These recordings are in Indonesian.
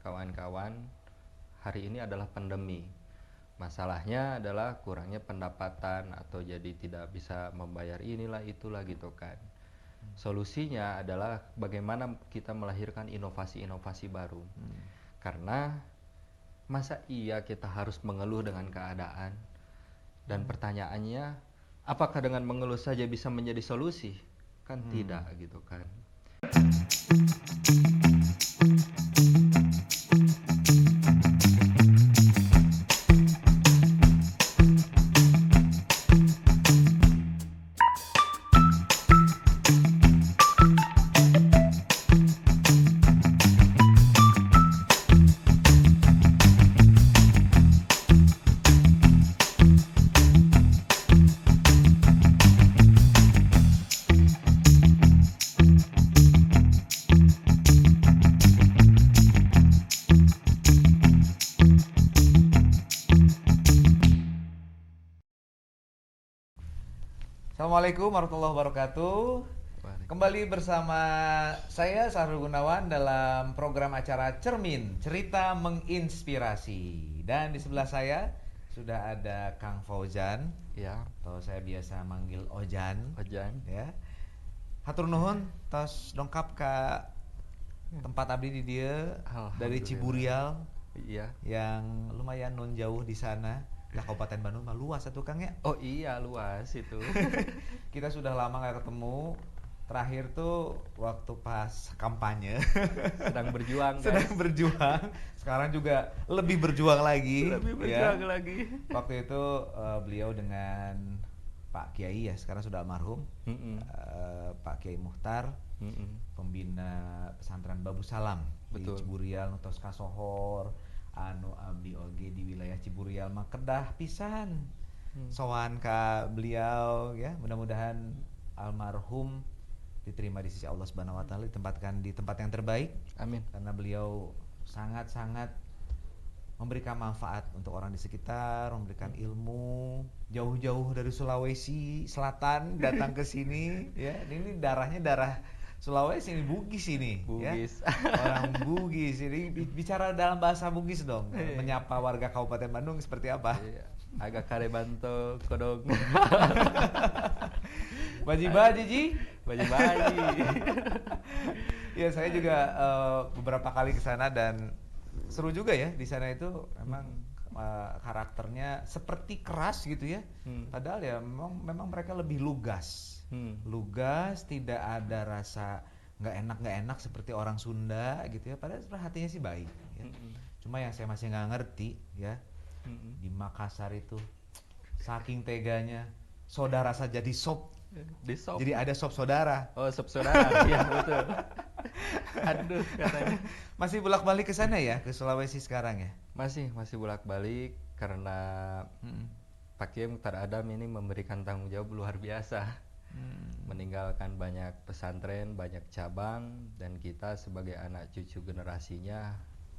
kawan-kawan, hari ini adalah pandemi. Masalahnya adalah kurangnya pendapatan atau jadi tidak bisa membayar inilah itulah gitu kan. Solusinya adalah bagaimana kita melahirkan inovasi-inovasi baru. Karena masa iya kita harus mengeluh dengan keadaan? Dan pertanyaannya, apakah dengan mengeluh saja bisa menjadi solusi? Kan tidak gitu kan. Assalamualaikum warahmatullahi wabarakatuh. Kembali bersama saya Sahrul Gunawan dalam program acara Cermin, cerita menginspirasi. Dan di sebelah saya sudah ada Kang Fauzan, Ya, atau saya biasa manggil Ojan. Ojan. Ya. Hatur nuhun, tos dongkap ke tempat abdi di dia dari Alhamdulillah. Ciburial Iya. yang lumayan non jauh di sana. Lah Kabupaten Bandung mah luas atuh Kang ya. Oh iya, luas itu. Kita sudah lama nggak ketemu. Terakhir tuh waktu pas kampanye. Sedang berjuang guys. Sedang berjuang. Sekarang juga lebih berjuang lagi. Lebih berjuang lagi. Waktu itu beliau dengan Pak Kiai ya, sekarang sudah almarhum. Pak Kiai Muhtar, pembina pesantren Babu Salam. Betul. Di Ciburial, Nutos Kasohor, anu abdi oge di wilayah Ciburial mah kedah pisan. Sowan ka beliau ya, mudah-mudahan almarhum diterima di sisi Allah Subhanahu wa taala, ditempatkan di tempat yang terbaik. Amin. Karena beliau sangat-sangat memberikan manfaat untuk orang di sekitar, memberikan ilmu jauh-jauh dari Sulawesi Selatan datang ke sini ya. Ini darahnya darah Sulawesi ini, Bugis ini. Bugis. Ya. Orang Bugis ini bicara dalam bahasa Bugis dong. Menyapa warga Kabupaten Bandung seperti apa? Iya. Agak karebanto kodong. Baji-baji Ji. Baji-baji. Ya saya juga beberapa kali ke sana dan seru juga ya. Di sana itu memang karakternya seperti keras gitu ya. Padahal ya memang mereka lebih lugas. Lugas, tidak ada rasa nggak enak seperti orang Sunda gitu ya. Padahal hatinya sih baik ya. Cuma yang saya masih nggak ngerti ya, di Makassar itu saking teganya saudara saja di sop. Di sop. Jadi ada sop saudara. Oh, sop saudara. Iya, betul. Aduh, katanya. Masih bolak-balik ke sana ya, ke Sulawesi sekarang ya? Masih bolak-balik karena Pak Kiai Muhtar Adam ini memberikan tanggung jawab luar biasa. Meninggalkan banyak pesantren, banyak cabang, dan kita sebagai anak cucu generasinya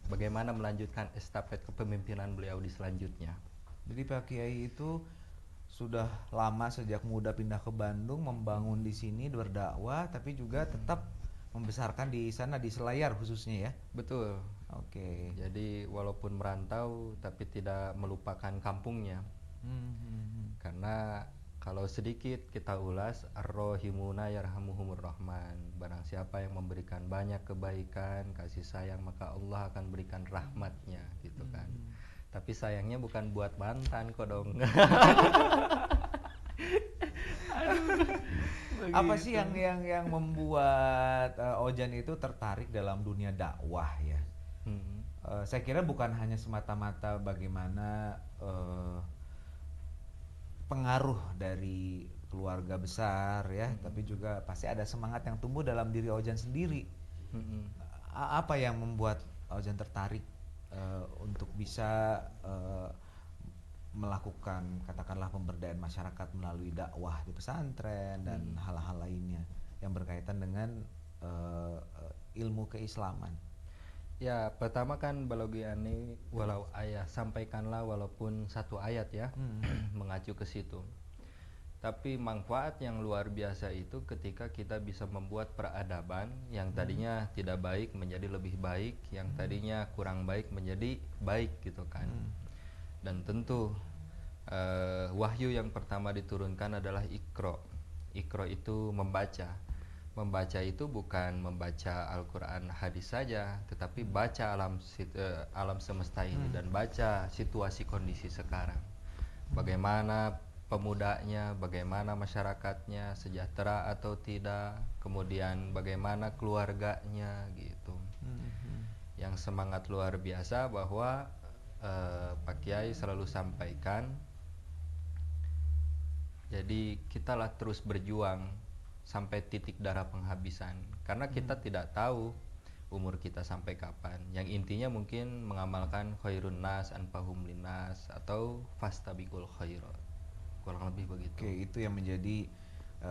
bagaimana melanjutkan estafet kepemimpinan beliau di selanjutnya. Jadi Pak Kiai itu sudah lama sejak muda pindah ke Bandung, membangun di sini berdakwah, tapi juga tetap membesarkan di sana di Selayar khususnya ya. Betul. Oke. Jadi walaupun merantau tapi tidak melupakan kampungnya. Karena kalau sedikit kita ulas, ar-rahimuna yarhamuhumur rahman. Barang siapa yang memberikan banyak kebaikan, kasih sayang, maka Allah akan berikan rahmatnya gitu kan. Tapi sayangnya bukan buat mantan kok dong. Apa sih yang membuat Ojan itu tertarik dalam dunia dakwah ya? Saya kira bukan hanya semata-mata bagaimana pengaruh dari keluarga besar ya, tapi juga pasti ada semangat yang tumbuh dalam diri Ojan sendiri. Apa yang membuat Ojan tertarik untuk bisa melakukan katakanlah pemberdayaan masyarakat melalui dakwah di pesantren dan hal-hal lainnya yang berkaitan dengan ilmu keislaman? Ya, pertama kan balogiani walau ayah, sampaikanlah walaupun satu ayat ya, mengacu ke situ. Tapi manfaat yang luar biasa itu ketika kita bisa membuat peradaban yang tadinya tidak baik menjadi lebih baik, yang tadinya kurang baik menjadi baik gitu kan. Dan tentu wahyu yang pertama diturunkan adalah Iqra. Iqra itu membaca. Membaca itu bukan membaca Al-Quran hadis saja, tetapi baca alam semesta ini dan baca situasi kondisi sekarang. Bagaimana pemudanya, bagaimana masyarakatnya, sejahtera atau tidak, kemudian bagaimana keluarganya gitu. Yang semangat luar biasa bahwa Pak Kiai selalu sampaikan, jadi kitalah terus berjuang sampai titik darah penghabisan, karena kita tidak tahu umur kita sampai kapan. Yang intinya mungkin mengamalkan khairun nas anfahum linnas atau fastabiqul khairat, kurang lebih begitu. Oke, itu yang menjadi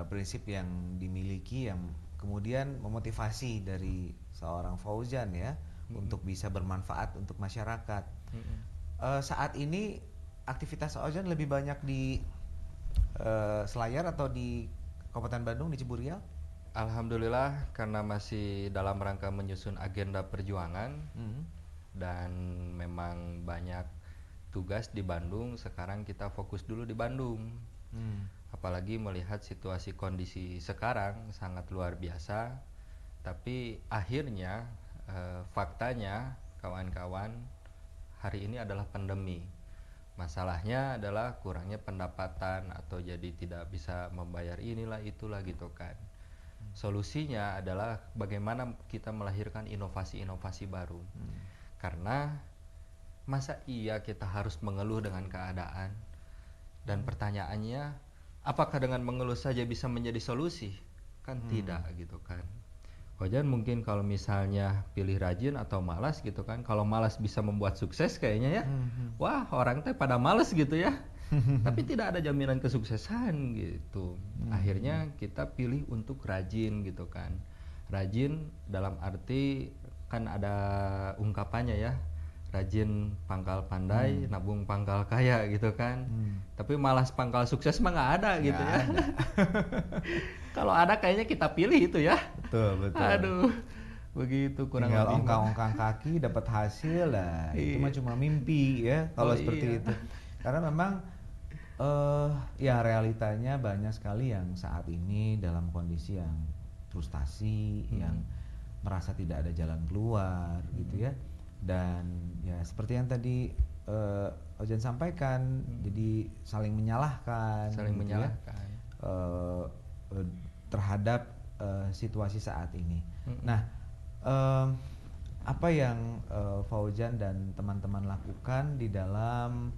prinsip yang dimiliki, yang kemudian memotivasi dari seorang Fauzan ya, untuk bisa bermanfaat untuk masyarakat. Saat ini aktivitas Fauzan lebih banyak di Selayar atau di Kabupaten Bandung, di Ciburial? Alhamdulillah, karena masih dalam rangka menyusun agenda perjuangan dan memang banyak tugas di Bandung, sekarang kita fokus dulu di Bandung. Apalagi melihat situasi kondisi sekarang sangat luar biasa. Tapi akhirnya faktanya kawan-kawan, hari ini adalah pandemi. Masalahnya adalah kurangnya pendapatan atau jadi tidak bisa membayar inilah itulah gitu kan. Solusinya adalah bagaimana kita melahirkan inovasi-inovasi baru. Karena masa iya kita harus mengeluh dengan keadaan? Dan pertanyaannya, apakah dengan mengeluh saja bisa menjadi solusi? Kan tidak gitu kan. Fauzan mungkin kalau misalnya pilih rajin atau malas gitu kan. Kalau malas bisa membuat sukses kayaknya ya. Wah, orang teh pada malas gitu ya. Tapi tidak ada jaminan kesuksesan gitu. Akhirnya kita pilih untuk rajin gitu kan. Rajin dalam arti kan ada ungkapannya ya. Rajin pangkal pandai, nabung pangkal kaya gitu kan. Tapi malas pangkal sukses mah nggak ada gitu ya. Kalau ada kayaknya kita pilih itu ya. Betul. Aduh, begitu kurang tinggal lebih. ongkang-ongkang kaki dapat hasil lah. Itu mah cuma mimpi ya kalau seperti itu. Karena memang ya realitanya banyak sekali yang saat ini dalam kondisi yang frustasi, yang merasa tidak ada jalan keluar gitu ya. Dan ya seperti yang tadi Fauzan sampaikan, jadi saling menyalahkan gitu menyalahkan ya, terhadap situasi saat ini. Nah, apa yang Fauzan dan teman-teman lakukan di dalam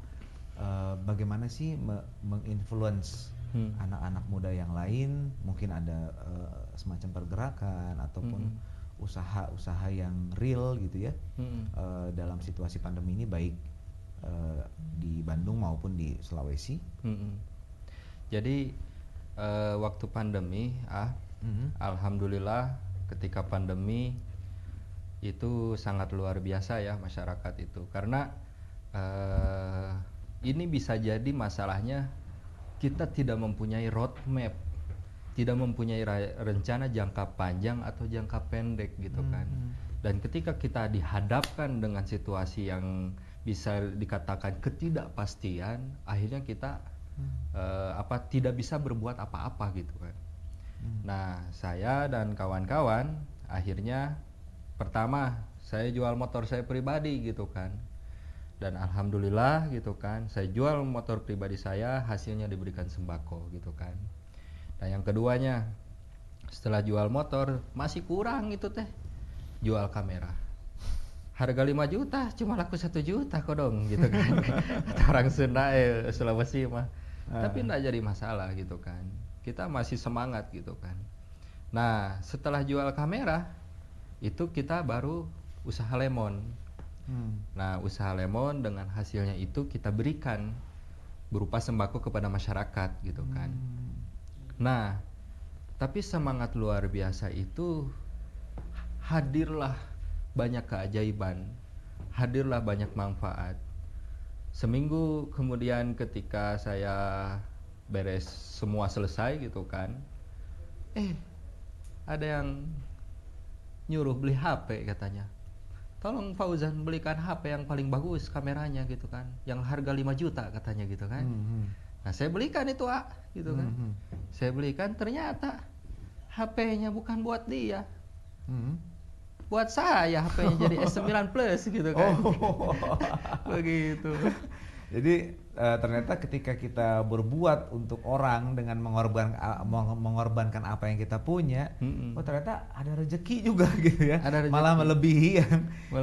bagaimana sih menginfluence anak-anak muda yang lain? Mungkin ada semacam pergerakan ataupun usaha-usaha yang real gitu ya, dalam situasi pandemi ini, baik di Bandung maupun di Sulawesi. Jadi waktu pandemi, alhamdulillah ketika pandemi itu sangat luar biasa ya masyarakat itu, karena ini bisa jadi masalahnya kita tidak mempunyai roadmap, tidak mempunyai rencana jangka panjang atau jangka pendek gitu kan. Dan ketika kita dihadapkan dengan situasi yang bisa dikatakan ketidakpastian, akhirnya kita tidak bisa berbuat apa-apa gitu kan. Nah, saya dan kawan-kawan akhirnya pertama saya jual motor saya pribadi gitu kan. Dan alhamdulillah gitu kan, saya jual motor pribadi saya, hasilnya diberikan sembako gitu kan. Dan yang keduanya, setelah jual motor masih kurang itu teh, jual kamera. Harga 5 juta cuma laku 1 juta kok dong gitu kan. Kata orang Sunda Sulawesi mah. Tapi enggak jadi masalah gitu kan. Kita masih semangat gitu kan. Nah, setelah jual kamera itu kita baru usaha lemon. Nah, usaha lemon dengan hasilnya itu kita berikan berupa sembako kepada masyarakat gitu kan. Nah, tapi semangat luar biasa itu hadirlah banyak keajaiban, hadirlah banyak manfaat. Seminggu kemudian ketika saya beres semua selesai gitu kan, ada yang nyuruh beli HP katanya, tolong Fauzan belikan HP yang paling bagus kameranya gitu kan, yang harga 5 juta katanya gitu kan. Nah saya belikan itu gitu kan. Saya belikan, ternyata HP-nya bukan buat dia, buat saya HP-nya jadi S9 Plus gitu kan. Begitu. Jadi ternyata ketika kita berbuat untuk orang dengan mengorbankan apa yang kita punya, ternyata ada rezeki juga gitu ya. Malah melebihi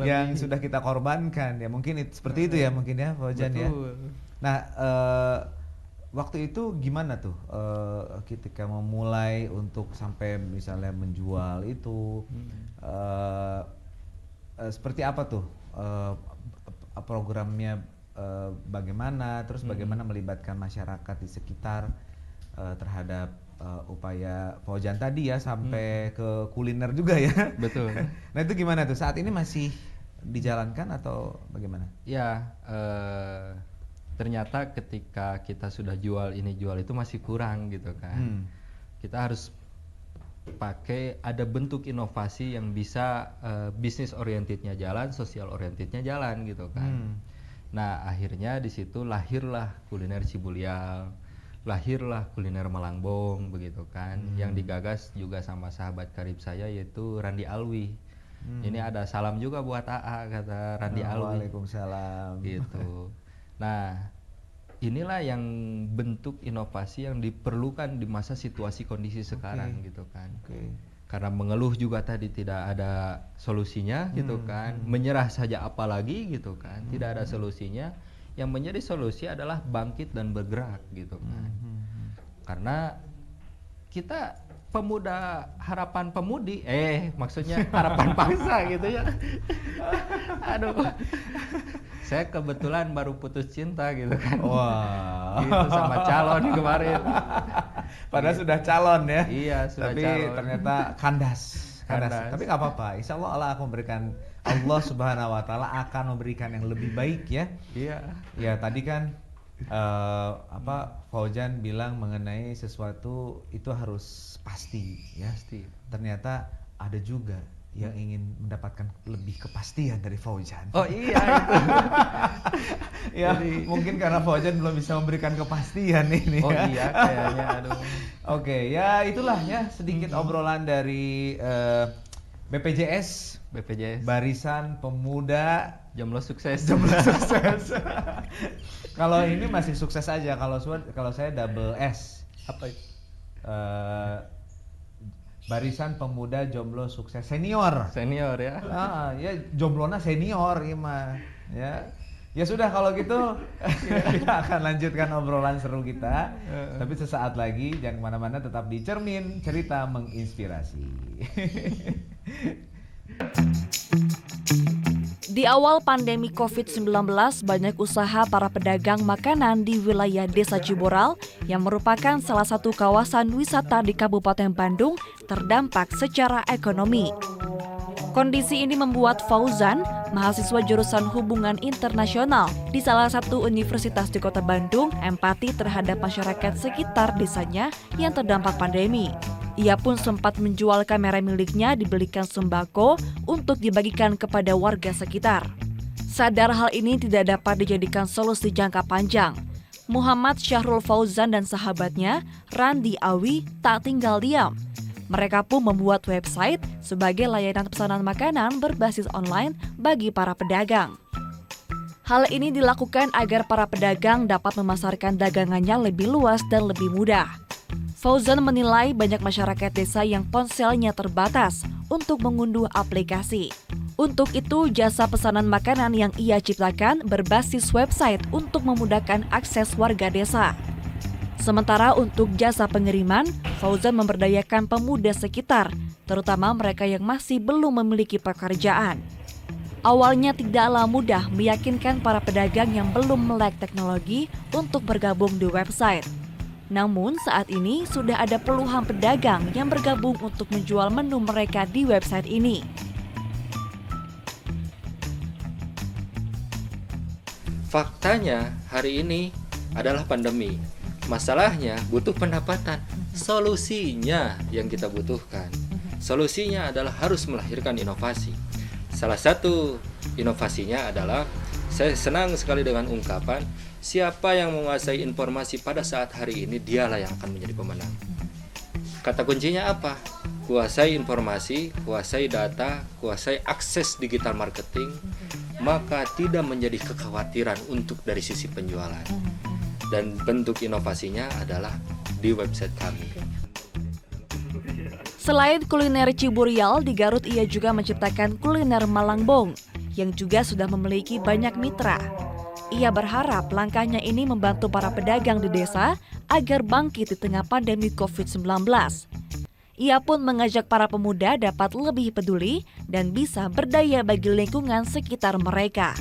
yang sudah kita korbankan ya. Mungkin seperti itu ya mungkin ya Fauzan ya. Nah waktu itu gimana tuh ketika memulai untuk sampai misalnya menjual itu, seperti apa tuh programnya? Bagaimana, terus bagaimana melibatkan masyarakat di sekitar terhadap upaya Fauzan tadi ya, sampai ke kuliner juga ya. Betul. Nah itu gimana tuh, saat ini masih dijalankan atau bagaimana? Ya, ternyata ketika kita sudah jual ini jual itu masih kurang gitu kan. Kita harus pakai ada bentuk inovasi yang bisa bisnis orientednya jalan, sosial orientednya jalan gitu kan. Nah akhirnya di situ lahirlah kuliner Cibulial, lahirlah kuliner Malangbong begitu kan, yang digagas juga sama sahabat karib saya yaitu Randi Alwi. Ini ada salam juga buat AA, kata Randi Alwi. Waalaikumsalam. Gitu. Nah inilah yang bentuk inovasi yang diperlukan di masa situasi kondisi sekarang gitu kan. Karena mengeluh juga tadi tidak ada solusinya gitu kan, menyerah saja apalagi gitu kan, tidak ada solusinya. Yang menjadi solusi adalah bangkit dan bergerak gitu kan. Karena kita pemuda harapan pemudi, maksudnya harapan bangsa gitu ya. Aduh, saya kebetulan baru putus cinta gitu kan. Wah, gitu sama calon kemarin. Padahal sudah calon ya. Iya, sudah tapi calon. ternyata kandas. Tapi nggak apa-apa. Insya Allah Allah Subhanahu Wa Taala akan memberikan yang lebih baik ya. Iya. Ya tadi kan Fauzan bilang mengenai sesuatu itu harus pasti ya. Pasti. Ternyata ada juga yang ingin mendapatkan lebih kepastian dari Fauzan. Oh iya itu. Ya, mungkin karena Fauzan belum bisa memberikan kepastian ini. Oh iya kayaknya, aduh. Oke, ya itulah ya sedikit obrolan dari BPJS, Barisan Pemuda Jomblo Sukses. Kalau ini masih sukses aja, kalau saya double S. Apa itu? Barisan Pemuda Jomblo Sukses Senior. Senior ya. Ya jomblona senior mah. Ya sudah kalau gitu kita akan lanjutkan obrolan seru kita. Tapi sesaat lagi jangan kemana-mana, tetap di Cermin Cerita Menginspirasi. Di awal pandemi COVID-19, banyak usaha para pedagang makanan di wilayah Desa Ciboral yang merupakan salah satu kawasan wisata di Kabupaten Bandung terdampak secara ekonomi. Kondisi ini membuat Fauzan, mahasiswa jurusan Hubungan Internasional di salah satu universitas di Kota Bandung, empati terhadap masyarakat sekitar desanya yang terdampak pandemi. Ia pun sempat menjual kamera miliknya dibelikan sembako untuk dibagikan kepada warga sekitar. Sadar hal ini tidak dapat dijadikan solusi jangka panjang, Muhammad Syahrul Fauzan dan sahabatnya, Randi Alwi, tak tinggal diam. Mereka pun membuat website sebagai layanan pesanan makanan berbasis online bagi para pedagang. Hal ini dilakukan agar para pedagang dapat memasarkan dagangannya lebih luas dan lebih mudah. Fauzan menilai banyak masyarakat desa yang ponselnya terbatas untuk mengunduh aplikasi. Untuk itu, jasa pesanan makanan yang ia ciptakan berbasis website untuk memudahkan akses warga desa. Sementara untuk jasa pengiriman, Fauzan memberdayakan pemuda sekitar, terutama mereka yang masih belum memiliki pekerjaan. Awalnya tidaklah mudah meyakinkan para pedagang yang belum melek teknologi untuk bergabung di website. Namun saat ini sudah ada puluhan pedagang yang bergabung untuk menjual menu mereka di website ini. Faktanya hari ini adalah pandemi. Masalahnya butuh pendapatan. Solusinya yang kita butuhkan. Solusinya adalah harus melahirkan inovasi. Salah satu inovasinya adalah, saya senang sekali dengan ungkapan, siapa yang menguasai informasi pada saat hari ini, dialah yang akan menjadi pemenang. Kata kuncinya apa? Kuasai informasi, kuasai data, kuasai akses digital marketing, maka tidak menjadi kekhawatiran untuk dari sisi penjualan. Dan bentuk inovasinya adalah di website kami. Selain kuliner Ciburial, di Garut ia juga menciptakan kuliner Malangbong yang juga sudah memiliki banyak mitra. Ia berharap langkahnya ini membantu para pedagang di desa agar bangkit di tengah pandemi COVID-19. Ia pun mengajak para pemuda dapat lebih peduli dan bisa berdaya bagi lingkungan sekitar mereka.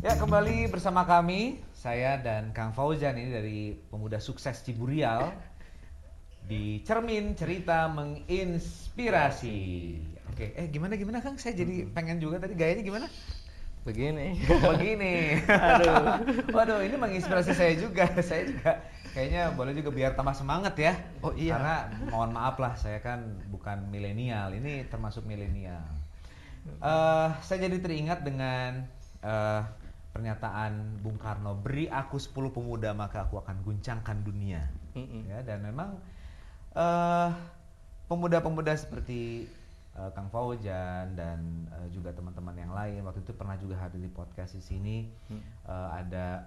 Ya, kembali bersama kami, saya dan Kang Fauzan ini dari Pemuda Sukses Ciburial di Cermin Cerita Menginspirasi. Oke, gimana Kang? Saya jadi pengen juga tadi, gayanya gimana? Begini. Waduh, ini menginspirasi saya juga. Saya juga kayaknya boleh juga biar tambah semangat ya. Oh iya. Karena mohon maaf lah, saya kan bukan milenial, ini termasuk milenial. Saya jadi teringat dengan pernyataan Bung Karno, beri aku 10 pemuda maka aku akan guncangkan dunia. Ya, dan memang pemuda-pemuda seperti Kang Fauzan dan juga teman-teman yang lain waktu itu pernah juga hadir di podcast di sini. Ada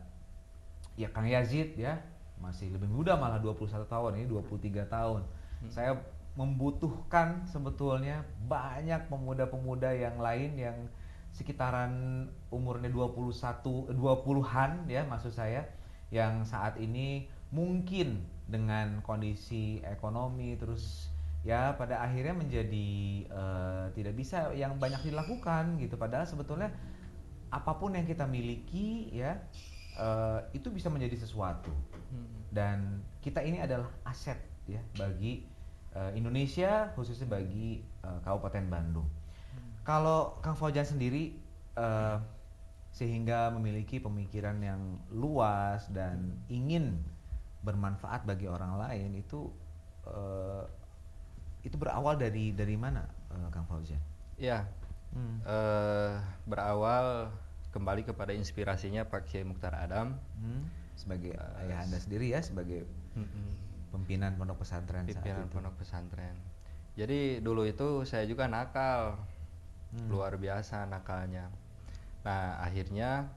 ya Kang Yazid ya, masih lebih muda malah 21 tahun, ini 23 tahun. Saya membutuhkan sebetulnya banyak pemuda-pemuda yang lain yang sekitaran umurnya 20-an ya, maksud saya, yang saat ini mungkin dengan kondisi ekonomi terus ya pada akhirnya menjadi tidak bisa yang banyak dilakukan gitu, padahal sebetulnya apapun yang kita miliki ya itu bisa menjadi sesuatu. Dan kita ini adalah aset ya bagi Indonesia, khususnya bagi Kabupaten Bandung. Kalau Kang Fauzan sendiri sehingga memiliki pemikiran yang luas dan ingin bermanfaat bagi orang lain, itu berawal dari mana, Kang Fauzan? Ya, berawal kembali kepada inspirasinya Pak Kiai Mukhtar Adam, sebagai ayah Anda sendiri ya, sebagai pimpinan pondok pesantren. Pimpinan pondok pesantren. Jadi dulu itu saya juga nakal, luar biasa nakalnya. Nah akhirnya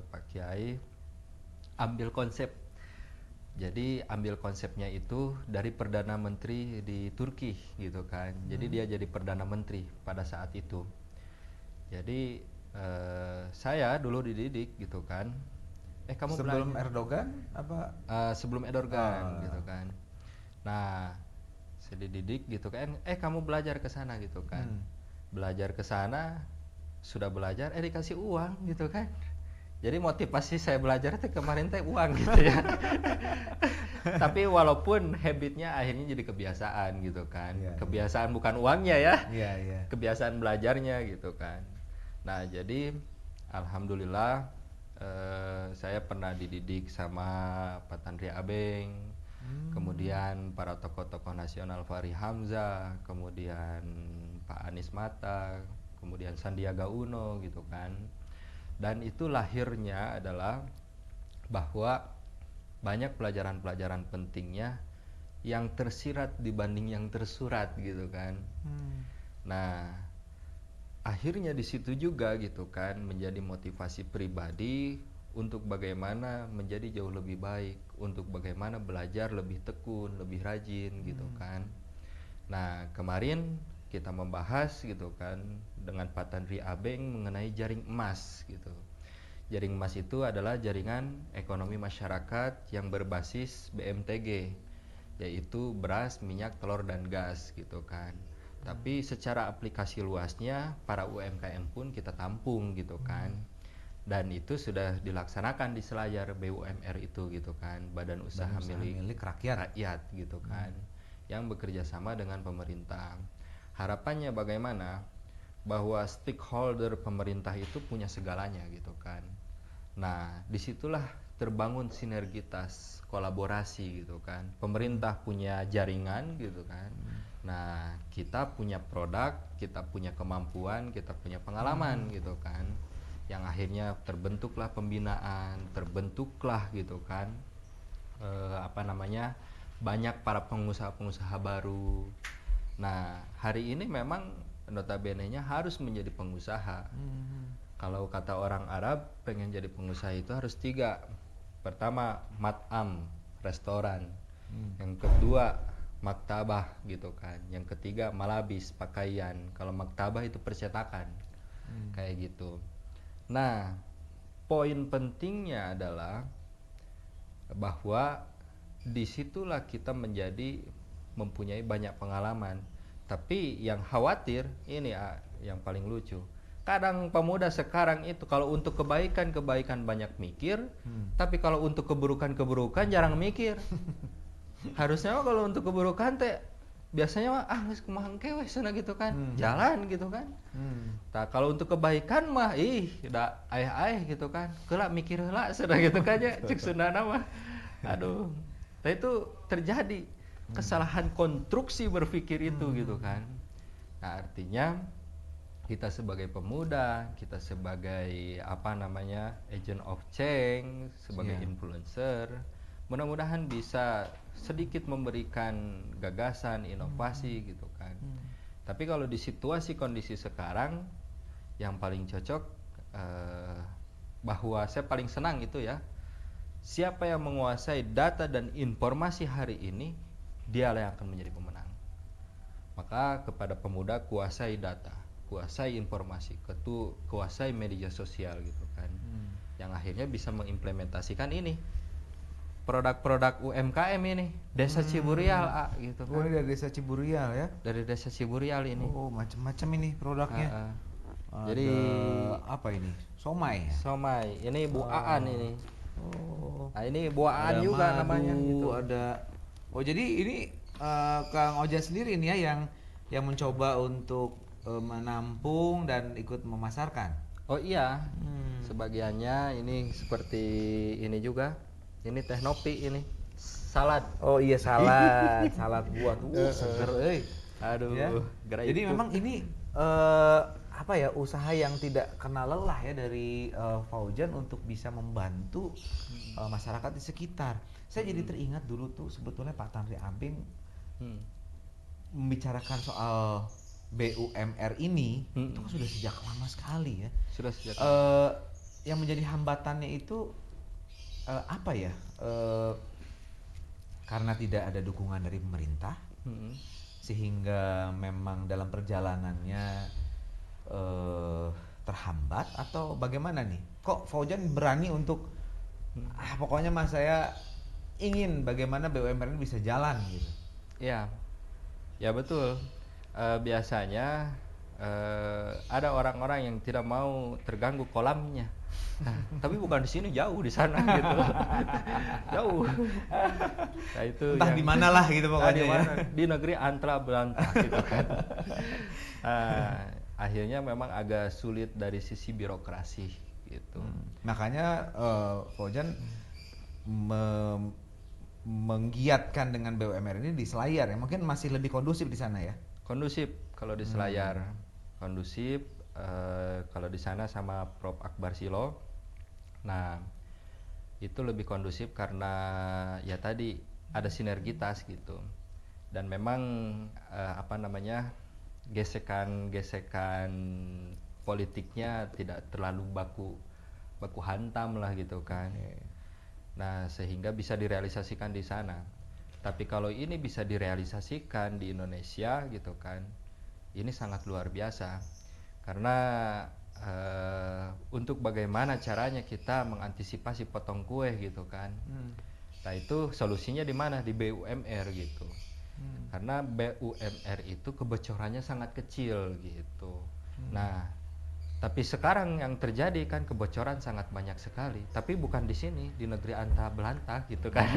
Pak Kiai ambil konsep. Jadi ambil konsepnya itu dari Perdana Menteri di Turki gitu kan. Jadi dia jadi Perdana Menteri pada saat itu. Jadi saya dulu dididik gitu kan. Kamu sebelum belajar. Erdogan apa? Sebelum Erdogan gitu kan. Nah saya dididik gitu kan. Kamu belajar ke sana gitu kan. Belajar ke sana, sudah belajar dikasih uang gitu kan. Jadi motivasi saya belajar kemarin uang gitu ya. Tapi walaupun habitnya akhirnya jadi kebiasaan gitu kan. Kebiasaan bukan uangnya ya. Kebiasaan belajarnya gitu kan. Nah jadi alhamdulillah saya pernah dididik sama Pak Tanri Abeng, kemudian para tokoh-tokoh nasional Fahri Hamzah, kemudian Pak Anies Mata, kemudian Sandiaga Uno gitu kan. Dan itu lahirnya adalah bahwa banyak pelajaran-pelajaran pentingnya yang tersirat dibanding yang tersurat gitu kan. Nah akhirnya di situ juga gitu kan menjadi motivasi pribadi untuk bagaimana menjadi jauh lebih baik, untuk bagaimana belajar lebih tekun, lebih rajin gitu kan. Nah kemarin kita membahas gitu kan dengan Pak Tanri Abeng mengenai jaring emas gitu. Jaring emas itu adalah jaringan ekonomi masyarakat yang berbasis BMTG, yaitu beras, minyak, telur, dan gas gitu kan. Tapi secara aplikasi luasnya para UMKM pun kita tampung gitu kan. Dan itu sudah dilaksanakan di Selayar BUMR itu gitu kan, Badan Usaha Milik Rakyat gitu kan, yang bekerja sama dengan pemerintah. Harapannya bagaimana? Bahwa stakeholder pemerintah itu punya segalanya gitu kan. Nah disitulah terbangun sinergitas kolaborasi gitu kan. Pemerintah punya jaringan gitu kan. Nah, kita punya produk, kita punya kemampuan, kita punya pengalaman gitu kan. Yang akhirnya terbentuklah pembinaan, terbentuklah gitu kan. Banyak para pengusaha-pengusaha baru. Nah, hari ini memang notabene-nya harus menjadi pengusaha. Kalau kata orang Arab, pengen jadi pengusaha itu harus 3. Pertama, mat'am, restoran. Yang kedua, maktabah gitu kan. Yang ketiga, malabis, pakaian. Kalau maktabah itu percetakan. Kayak gitu. Nah, poin pentingnya adalah bahwa disitulah kita mempunyai banyak pengalaman. Tapi yang khawatir, ini yang paling lucu. Kadang pemuda sekarang itu kalau untuk kebaikan banyak mikir, tapi kalau untuk keburukan jarang mikir. Harusnya kalau untuk keburukan biasanya geus kumaha engke we cenah gitu kan. Jalan gitu kan. Nah, kalau untuk kebaikan mah da aeh gitu kan. Keula mikir heula cenah gitu kan ya cek Sundana mah. Aduh. Nah, itu terjadi kesalahan konstruksi berpikir itu gitu kan. Nah, artinya kita sebagai pemuda, kita sebagai agent of change, sebagai influencer, mudah-mudahan bisa sedikit memberikan gagasan, inovasi gitu kan. Tapi kalau di situasi kondisi sekarang, yang paling cocok bahwa saya paling senang itu ya, siapa yang menguasai data dan informasi hari ini, dialah yang akan menjadi pemenang. Maka kepada pemuda, kuasai data, kuasai informasi, kuasai media sosial gitu kan. Yang akhirnya bisa mengimplementasikan ini produk-produk UMKM ini, Desa Ciburial gitu kan. Oh, ini dari Desa Ciburial ya? Dari Desa Ciburial ini. Oh, macam-macam ini produknya. Jadi apa ini? Somai ya? Somai. Ini buaan ini. Oh. Nah, ini buaan juga namanya gitu. Oh, jadi ini Kang Ojan sendiri ini ya yang mencoba untuk menampung dan ikut memasarkan. Oh iya, sebagiannya ini seperti ini juga. Ini teh nopi ini, salad. Oh iya salad, salad buah tuh seger euy. Aduh, Ya. Jadi memang ini usaha yang tidak kenal lelah ya dari Fauzan untuk bisa membantu masyarakat di sekitar. Saya jadi teringat dulu tuh sebetulnya Pak Tanri Abeng membicarakan soal BUMR ini itu kan sudah sejak lama sekali ya. Sudah sejak yang menjadi hambatannya itu karena tidak ada dukungan dari pemerintah, sehingga memang dalam perjalanannya terhambat atau bagaimana nih? Kok Fauzan berani untuk pokoknya mas saya ingin bagaimana BUMR ini bisa jalan gitu? Ya, ya betul. Biasanya ada orang-orang yang tidak mau terganggu kolamnya. Nah, tapi bukan di sini, jauh di sana gitu. Jauh. Nah, itu entah di mana lah gitu pokoknya ya. Di negeri antara belantah gitu kan. Akhirnya memang agak sulit dari sisi birokrasi gitu. Makanya Fauzan menggiatkan dengan BUMR ini di Selayar ya. Mungkin masih lebih kondusif di sana ya. Kondusif kalau di Selayar. Kondusif kalau di sana sama Prof Akbar Silo. Nah, itu lebih kondusif karena ya tadi ada sinergitas gitu. Dan memang gesekan politiknya tidak terlalu baku hantam lah gitu kan. Nah, sehingga bisa direalisasikan di sana. Tapi kalau ini bisa direalisasikan di Indonesia gitu kan, ini sangat luar biasa. Karena untuk bagaimana caranya kita mengantisipasi potong kue gitu kan. Nah, itu solusinya di mana? Di BUMR gitu. Karena BUMR itu kebocorannya sangat kecil gitu. Nah, tapi sekarang yang terjadi kan kebocoran sangat banyak sekali. Tapi bukan di sini, di negeri antah belantah gitu kan.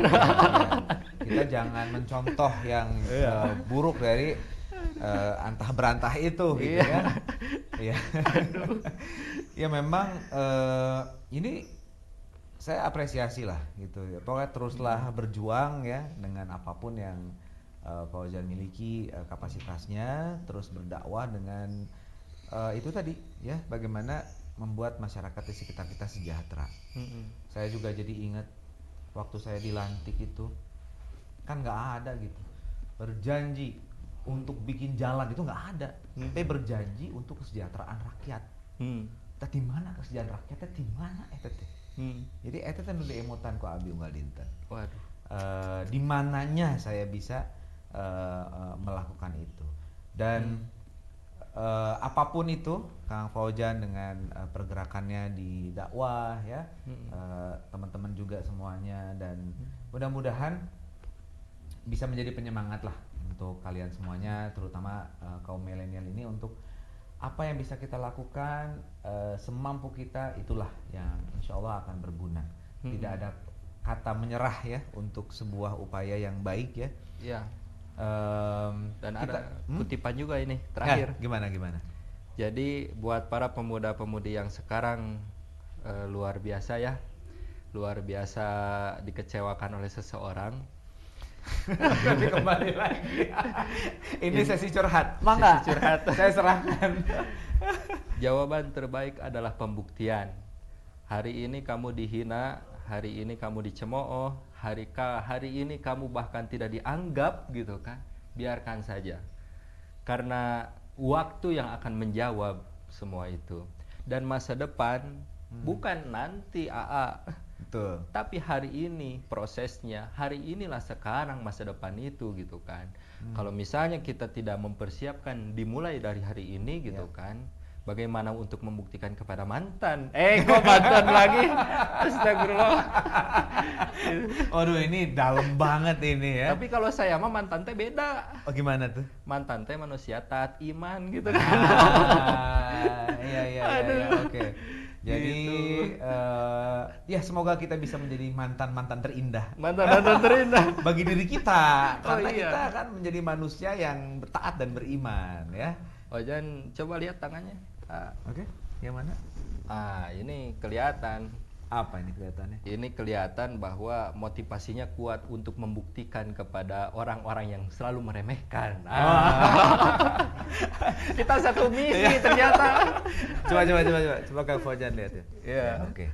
Kita jangan mencontoh yang buruk dari antah berantah itu gitu ya. Iya. Ya memang ini saya apresiasi lah gitu ya. Pokoknya teruslah berjuang ya dengan apapun yang Pak Fauzan miliki kapasitasnya, terus berdakwah dengan itu tadi ya, bagaimana membuat masyarakat di sekitar kita sejahtera. Saya juga jadi ingat waktu saya dilantik itu kan nggak ada gitu berjanji untuk bikin jalan, itu nggak ada. Tapi berjanji untuk kesejahteraan rakyat. Tadi mana kesejahteraan rakyatnya di mana jadi itu kan udah emotan ku abi unggal dinten. Waduh. Di mananya saya bisa melakukan itu. Dan apapun itu Kang Fauzan dengan pergerakannya di dakwah ya, teman-teman juga semuanya, dan mudah-mudahan bisa menjadi penyemangat lah untuk kalian semuanya, terutama kaum milenial ini, untuk apa yang bisa kita lakukan semampu kita, itulah yang insya Allah akan berguna. Tidak ada kata menyerah ya untuk sebuah upaya yang baik ya. Ya. Dan ada kutipan juga ini terakhir. Gimana? Jadi buat para pemuda-pemudi yang sekarang luar biasa ya, luar biasa dikecewakan oleh seseorang. Tapi kembali lagi. Ini sesi curhat. Mangga. Sesi curhat. Saya serahkan. Jawaban terbaik adalah pembuktian. Hari ini kamu dihina, hari ini kamu dicemooh, hari ini kamu bahkan tidak dianggap gitu kan. Biarkan saja. Karena waktu yang akan menjawab semua itu. Dan masa depan bukan nanti Betul. tapi hari ini prosesnya, hari inilah sekarang masa depan itu gitu kan. Kalau misalnya kita tidak mempersiapkan dimulai dari hari ini gitu kan, bagaimana untuk membuktikan kepada mantan? Kok mantan lagi? Astagfirullah. Waduh, ini dalam banget ini ya. Tapi kalau saya mah mantan teh beda. Oh, gimana tuh? Mantan teh manusia taat iman gitu kan. Iya, oke. Jadi gitu. Ya semoga kita bisa menjadi mantan-mantan terindah. Mantan-mantan terindah bagi diri kita, karena iya. kita akan menjadi manusia yang taat dan beriman ya. Ojan, coba lihat tangannya. Oke, yang mana? Ini kelihatan. Apa ini kelihatannya? Ini kelihatan bahwa motivasinya kuat untuk membuktikan kepada orang-orang yang selalu meremehkan. Kita satu misi ternyata. Coba Kang Fauzan lihat ya. Iya. Oke.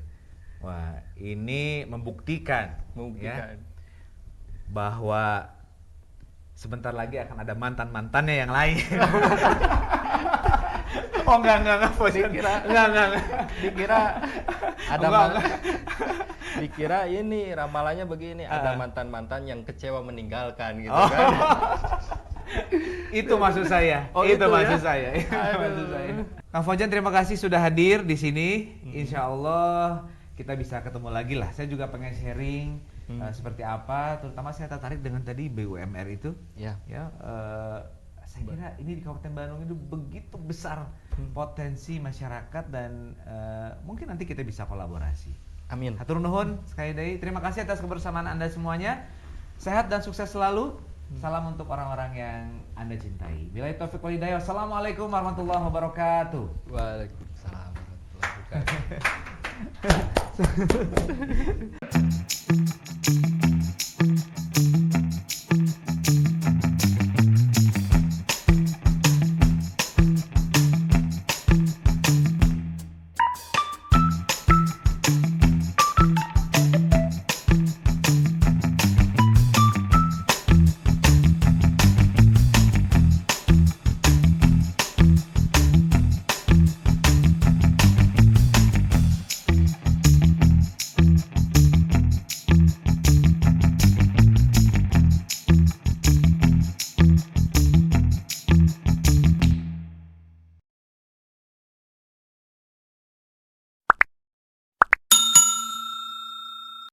Wah, ini membuktikan ya, bahwa sebentar lagi akan ada mantan-mantannya yang lain. Oh enggak Fauzan. Dikira ada dikira ini ramalannya begini, ada mantan-mantan yang kecewa meninggalkan gitu kan. Itu maksud saya. Itu maksud saya. Kang Fauzan, terima kasih sudah hadir di sini. Insya Allah kita bisa ketemu lagi lah. Saya juga pengen sharing seperti apa, terutama saya tertarik dengan tadi BUMR itu. Ya, saya kira ini di Kabupaten Bandung itu begitu besar potensi masyarakat, dan mungkin nanti kita bisa kolaborasi. Amin. Hatur nuhun sekali lagi. Terima kasih atas kebersamaan Anda semuanya. Sehat dan sukses selalu. Salam untuk orang-orang yang Anda cintai. Billahi taufiq wal hidayah. Wassalamualaikum warahmatullahi wabarakatuh. Waalaikumsalam warahmatullahi wabarakatuh.